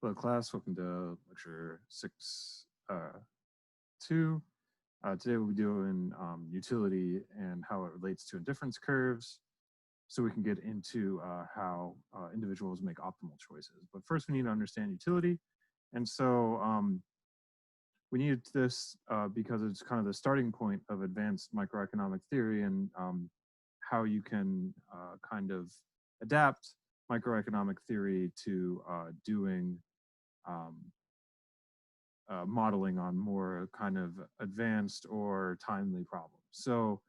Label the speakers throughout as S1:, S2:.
S1: Hello, class. Welcome to lecture 6.2. Today we'll be doing utility and how it relates to indifference curves, so we can get into how individuals make optimal choices. But first, we need to understand utility. And so we need this because it's kind of the starting point of advanced microeconomic theory and how you can kind of adapt microeconomic theory to doing um, modeling on more kind of advanced or timely problems. So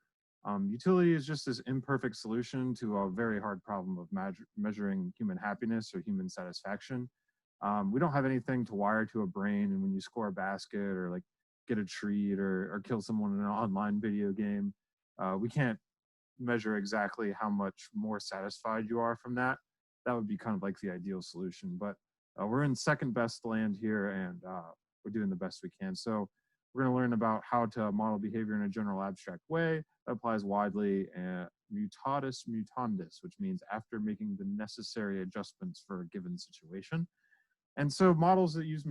S1: utility is just this imperfect solution to a very hard problem of measuring human happiness or human satisfaction. We don't have anything to wire to a brain, and when you score a basket or like get a treat or kill someone in an online video game, we can't measure exactly how much more satisfied you are from that. That would be kind of like the ideal solution. But we're in second best land here, and we're doing the best we can. So we're going to learn about how to model behavior in a general abstract way that applies widely, and mutatis mutandis, which means after making the necessary adjustments for a given situation. And so models that use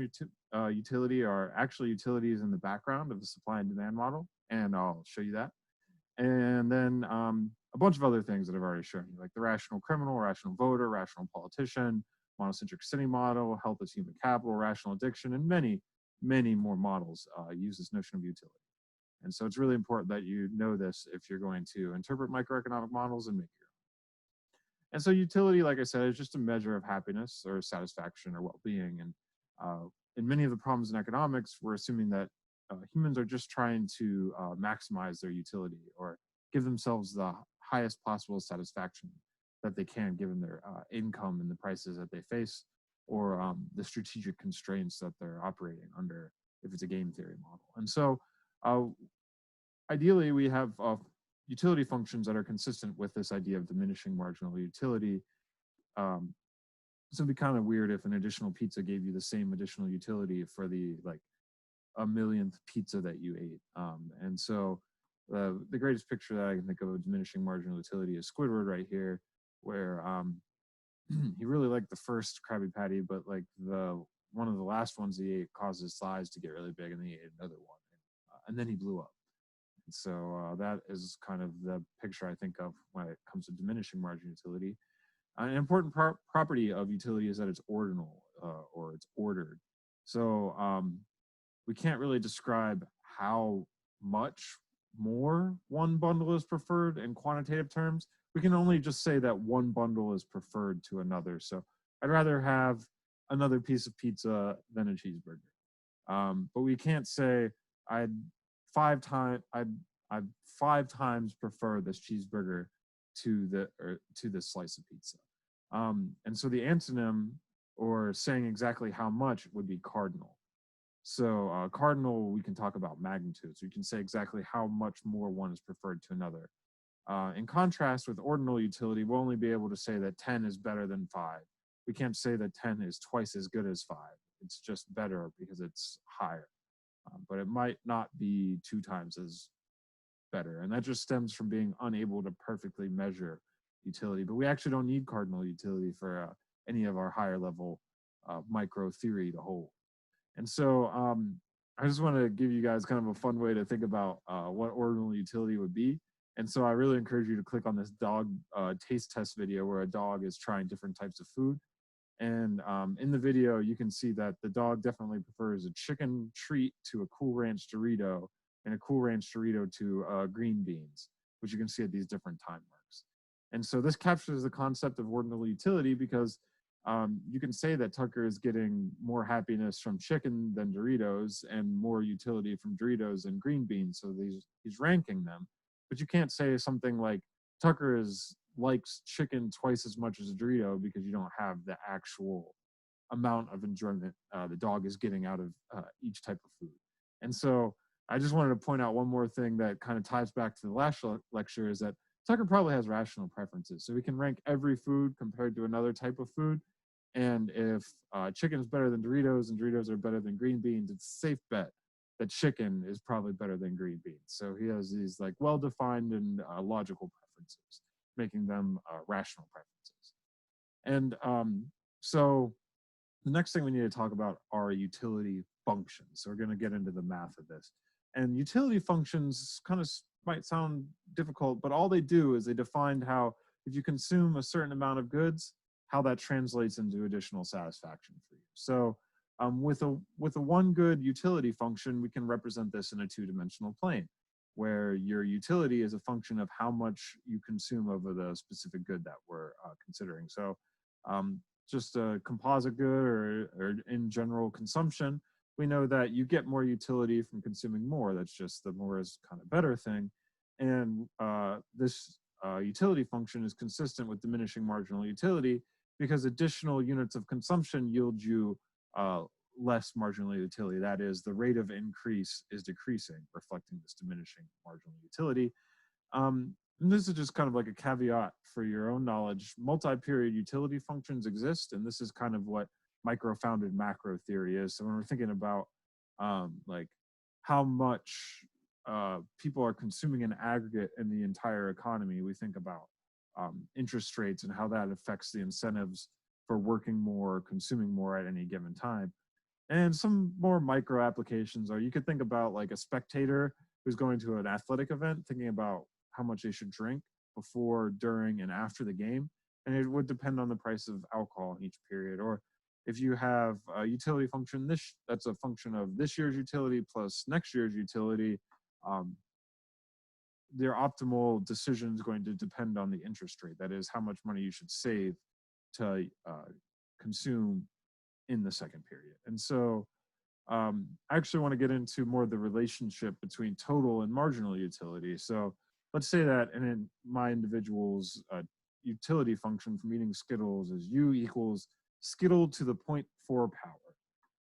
S1: utility are actually utilities in the background of the supply and demand model, and I'll show you that. And then a bunch of other things that I've already shown you, like the rational criminal, rational voter, rational politician, monocentric city model, health as human capital, rational addiction, and many, many more models use this notion of utility. And so it's really important that you know this if you're going to interpret microeconomic models and make your own. And so utility, like I said, is just a measure of happiness or satisfaction or well-being. And in many of the problems in economics, we're assuming that humans are just trying to maximize their utility or give themselves the highest possible satisfaction that they can given their income and the prices that they face, or the strategic constraints that they're operating under if it's a game theory model. And so ideally we have utility functions that are consistent with this idea of diminishing marginal utility. So it'd be kind of weird if an additional pizza gave you the same additional utility for the like a millionth pizza that you ate. And so the greatest picture that I can think of diminishing marginal utility is Squidward right here, where he really liked the first Krabby Patty, but like one of the last ones he ate caused his size to get really big, and then he ate another one, and then he blew up. And so that is kind of the picture I think of when it comes to diminishing marginal utility. An important property of utility is that it's ordinal, or it's ordered. So we can't really describe how much more one bundle is preferred in quantitative terms. We can only just say that one bundle is preferred to another. So I'd rather have another piece of pizza than a cheeseburger. But we can't say I'd five times prefer this cheeseburger to this slice of pizza. And so the antonym, or saying exactly how much, would be cardinal. So cardinal, we can talk about magnitude. So you can say exactly how much more one is preferred to another. In contrast with ordinal utility, we'll only be able to say that 10 is better than 5. We can't say that 10 is twice as good as 5. It's just better because it's higher. But it might not be 2 times as better. And that just stems from being unable to perfectly measure utility. But we actually don't need cardinal utility for any of our higher level micro theory to hold. And so I just want to give you guys kind of a fun way to think about what ordinal utility would be. And so I really encourage you to click on this dog taste test video where a dog is trying different types of food. And in the video, you can see that the dog definitely prefers a chicken treat to a Cool Ranch Dorito, and a Cool Ranch Dorito to green beans, which you can see at these different time marks. And so this captures the concept of ordinal utility because you can say that Tucker is getting more happiness from chicken than Doritos and more utility from Doritos than green beans. So he's ranking them. But you can't say something like Tucker likes chicken twice as much as a Dorito because you don't have the actual amount of enjoyment the dog is getting out of each type of food. And so I just wanted to point out one more thing that kind of ties back to the last lecture, is that Tucker probably has rational preferences. So we can rank every food compared to another type of food. And if chicken is better than Doritos and Doritos are better than green beans, it's a safe bet that chicken is probably better than green beans. So he has these like well-defined and logical preferences, making them rational preferences. And so The next thing we need to talk about are utility functions. So we're going to get into the math of this. And utility functions kind of might sound difficult, but all they do is they define how, if you consume a certain amount of goods, how that translates into additional satisfaction for you. So with a one good utility function, we can represent this in a two-dimensional plane, where your utility is a function of how much you consume of the specific good that we're considering. So um, just a composite good or in general consumption, we know that you get more utility from consuming more. That's just the more is kind of better thing. And this utility function is consistent with diminishing marginal utility because additional units of consumption yield you less marginal utility. That is, the rate of increase is decreasing, reflecting this diminishing marginal utility. And this is just kind of like a caveat for your own knowledge. Multi-period utility functions exist, and this is kind of what micro-founded macro theory is. So when we're thinking about like how much people are consuming in aggregate in the entire economy, we think about interest rates and how that affects the incentives for working more, consuming more at any given time. And some more micro applications are, you could think about like a spectator who's going to an athletic event, thinking about how much they should drink before, during, and after the game. And it would depend on the price of alcohol in each period. Or if you have a utility function, that's a function of this year's utility plus next year's utility, their optimal decision is going to depend on the interest rate. That is, how much money you should save to consume in the second period. And so I actually want to get into more of the relationship between total and marginal utility. So let's say that in my individual's utility function from eating Skittles is U equals Skittle to the 0.4 power.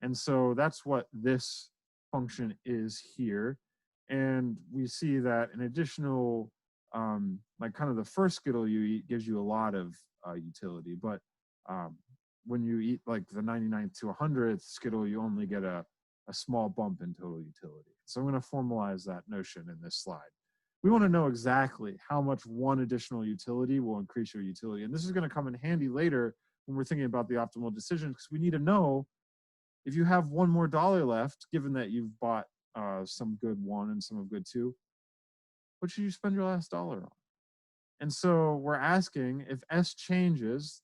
S1: And so that's what this function is here. And we see that an additional, like kind of the first Skittle you eat gives you a lot of utility, but when you eat like the 99th to 100th Skittle, you only get a small bump in total utility. So I'm going to formalize that notion in this slide. We want to know exactly how much one additional utility will increase your utility. And this is going to come in handy later when we're thinking about the optimal decision, because we need to know if you have one more dollar left, given that you've bought some good one and some of good two, what should you spend your last dollar on? And so we're asking, if S changes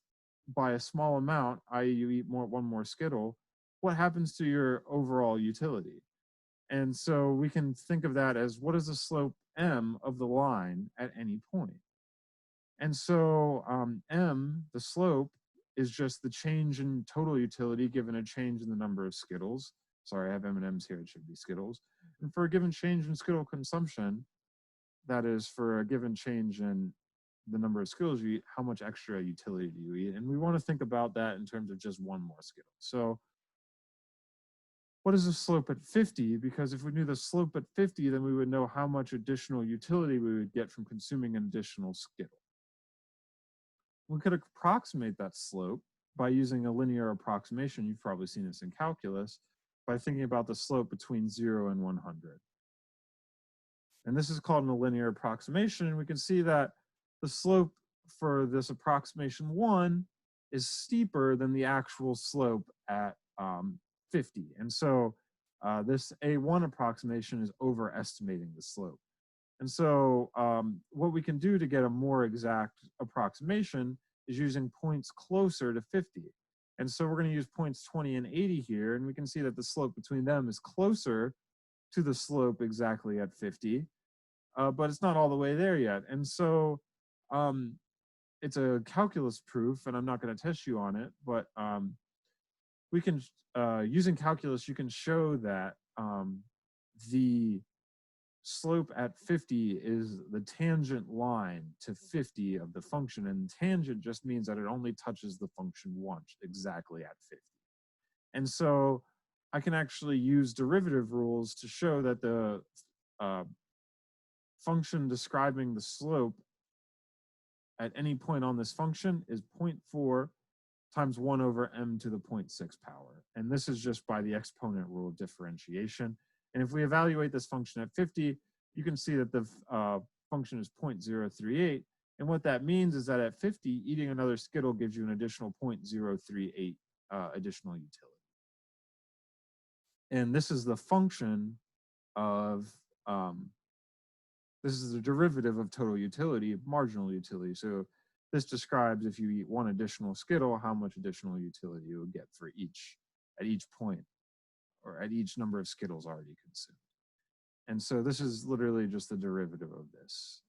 S1: by a small amount, i.e. you eat one more Skittle, what happens to your overall utility? And so we can think of that as, what is the slope M of the line at any point? And so M, the slope, is just the change in total utility given a change in the number of Skittles. Sorry, I have M&Ms here, it should be Skittles. And for a given change in Skittle consumption, that is for a given change in the number of Skittles you eat, how much extra utility do you eat? And we want to think about that in terms of just one more Skittle. So what is the slope at 50? Because if we knew the slope at 50, then we would know how much additional utility we would get from consuming an additional Skittle. We could approximate that slope by using a linear approximation. You've probably seen this in calculus, by thinking about the slope between 0 and 100. And this is called a linear approximation. And we can see that the slope for this approximation 1 is steeper than the actual slope at 50. And so this A1 approximation is overestimating the slope. And so what we can do to get a more exact approximation is using points closer to 50. And so we're going to use points 20 and 80 here, and we can see that the slope between them is closer to the slope exactly at 50, but it's not all the way there yet. And so it's a calculus proof, and I'm not going to test you on it, but we can, using calculus, you can show that the slope at 50 is the tangent line to 50 of the function, and tangent just means that it only touches the function once, exactly at 50. And so I can actually use derivative rules to show that the function describing the slope at any point on this function is 0.4 times 1 over m to the 0.6 power. And this is just by the exponent rule of differentiation. And if we evaluate this function at 50, you can see that the function is 0.038. And what that means is that at 50, eating another Skittle gives you an additional 0.038 additional utility. And this is the function of, this is the derivative of total utility, marginal utility. So this describes if you eat one additional Skittle, how much additional utility you would get for each, at each point, or at each number of Skittles already consumed. And so this is literally just the derivative of this.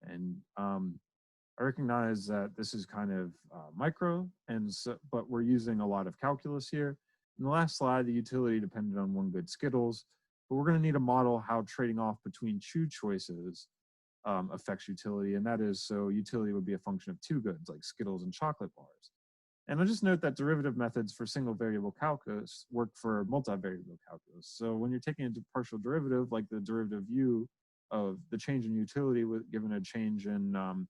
S1: And I recognize that this is kind of micro, and so, but we're using a lot of calculus here. In the last slide, the utility depended on one good Skittles, but we're going to need a model how trading off between two choices affects utility, and that is, so utility would be a function of two goods, like Skittles and chocolate bars. And I'll just note that derivative methods for single variable calculus work for multivariable calculus. So when you're taking into partial derivative, like the derivative u of the change in utility with given a change in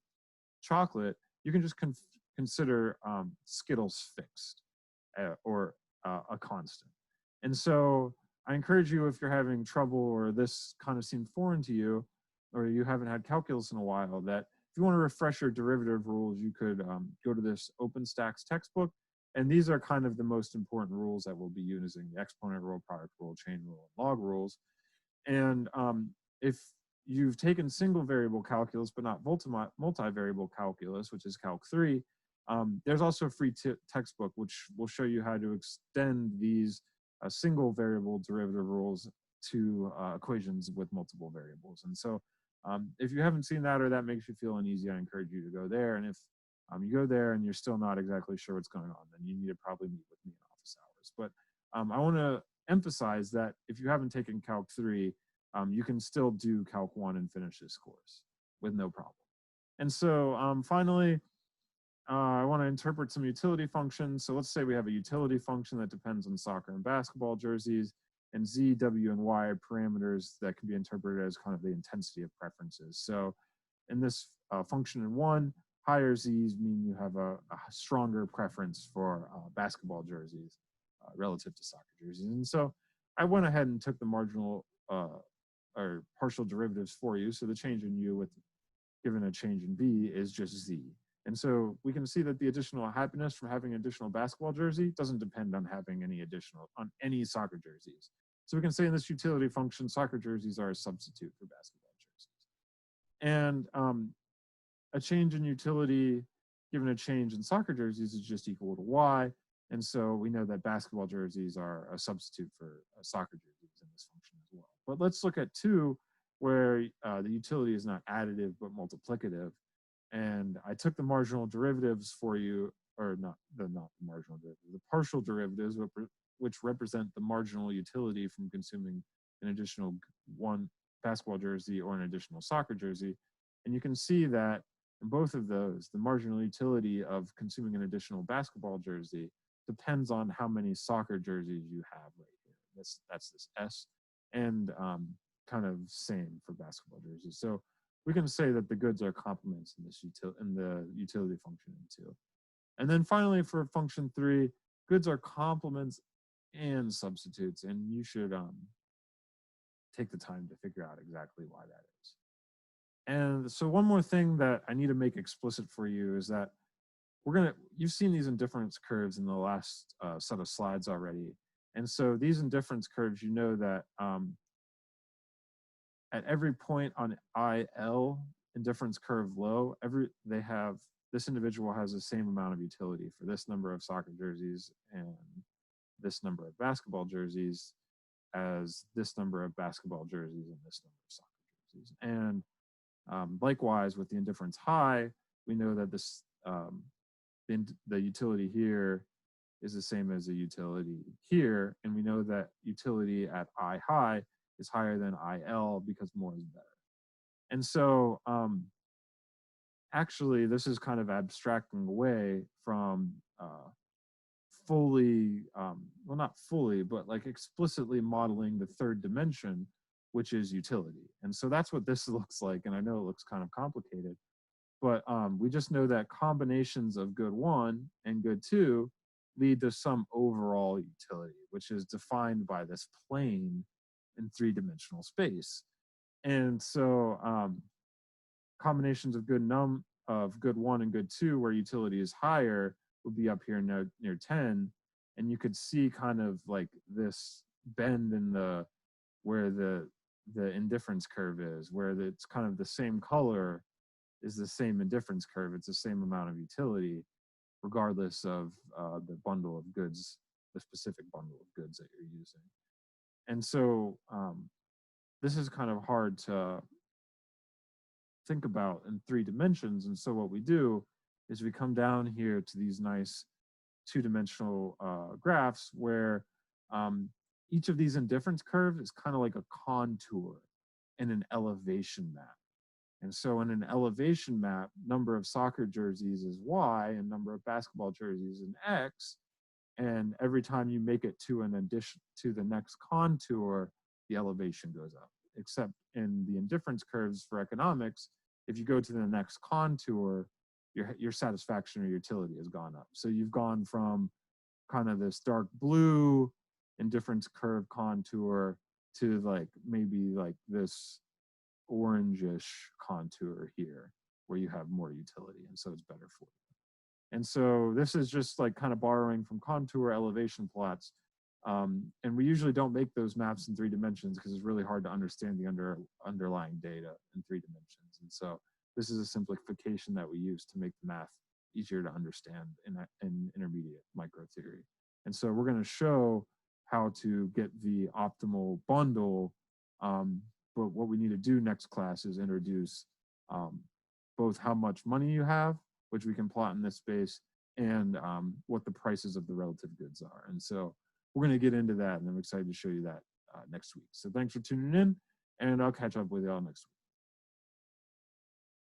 S1: chocolate, you can just consider Skittles fixed or a constant. And so I encourage you, if you're having trouble or this kind of seemed foreign to you, or you haven't had calculus in a while, that if you want to refresh your derivative rules, you could go to this OpenStax textbook. And these are kind of the most important rules that we'll be using: the exponent rule, product rule, chain rule, and log rules. And if you've taken single variable calculus, but not multivariable calculus, which is Calc 3, there's also a free textbook which will show you how to extend these single variable derivative rules to equations with multiple variables. And so if you haven't seen that, or that makes you feel uneasy, I encourage you to go there. And if you go there and you're still not exactly sure what's going on, then you need to probably meet with me in office hours. But I want to emphasize that if you haven't taken Calc 3, you can still do Calc 1 and finish this course with no problem. And so finally, I want to interpret some utility functions. So let's say we have a utility function that depends on soccer and basketball jerseys, and Z, W, and Y are parameters that can be interpreted as kind of the intensity of preferences. So in this function in 1, higher Z's mean you have a stronger preference for basketball jerseys relative to soccer jerseys. And so I went ahead and took the marginal or partial derivatives for you. So the change in U with given a change in V is just Z. And so we can see that the additional happiness from having an additional basketball jersey doesn't depend on having any additional, on any soccer jerseys. So we can say in this utility function, soccer jerseys are a substitute for basketball jerseys. And a change in utility given a change in soccer jerseys is just equal to Y. And so we know that basketball jerseys are a substitute for soccer jerseys in this function as well. But let's look at 2, where the utility is not additive but multiplicative. And I took the marginal derivatives for you, or not the marginal derivatives, the partial derivatives, which represent the marginal utility from consuming an additional one basketball jersey or an additional soccer jersey. And you can see that in both of those, the marginal utility of consuming an additional basketball jersey depends on how many soccer jerseys you have right here. That's this S, and kind of same for basketball jerseys. So we can say that the goods are complements in this in the utility function in 2. And then finally for function 3, goods are complements and substitutes, and you should take the time to figure out exactly why that is. And so one more thing that I need to make explicit for you is that you've seen these indifference curves in the last set of slides already. And so these indifference curves, you know that at every point on IL, indifference curve low, this individual has the same amount of utility for this number of soccer jerseys and this number of basketball jerseys as this number of basketball jerseys and this number of soccer jerseys. And likewise, with the indifference high, we know that this the utility here is the same as the utility here, and we know that utility at I high is higher than IL because more is better. And so actually this is kind of abstracting away from fully, well, not fully, but like explicitly modeling the third dimension, which is utility. And so that's what this looks like. And I know it looks kind of complicated, but we just know that combinations of good 1 and good 2 lead to some overall utility, which is defined by this plane in 3-dimensional space. And so combinations of good 1 and good 2 where utility is higher would be up here near 10, and you could see kind of like this bend in the where the indifference curve is, where it's kind of the same color is the same indifference curve. It's the same amount of utility, regardless of the bundle of goods, the specific bundle of goods that you're using. And so this is kind of hard to think about in 3 dimensions. And so what we do is we come down here to these nice 2-dimensional graphs where each of these indifference curves is kind of like a contour in an elevation map. And so in an elevation map, number of soccer jerseys is Y and number of basketball jerseys is X. And every time you make it to an addition to the next contour, the elevation goes up. Except in the indifference curves for economics, if you go to the next contour, your satisfaction or utility has gone up. So you've gone from kind of this dark blue indifference curve contour to like maybe like this orangish contour here where you have more utility, and so it's better for you. And so this is just like kind of borrowing from contour elevation plots. And we usually don't make those maps in 3 dimensions because it's really hard to understand the underlying data in 3 dimensions. And so this is a simplification that we use to make the math easier to understand in intermediate microtheory. And so we're going to show how to get the optimal bundle. But what we need to do next class is introduce both how much money you have, which we can plot in this space, and what the prices of the relative goods are. And so we're going to get into that, and I'm excited to show you that next week. So thanks for tuning in, and I'll catch up with y'all next week.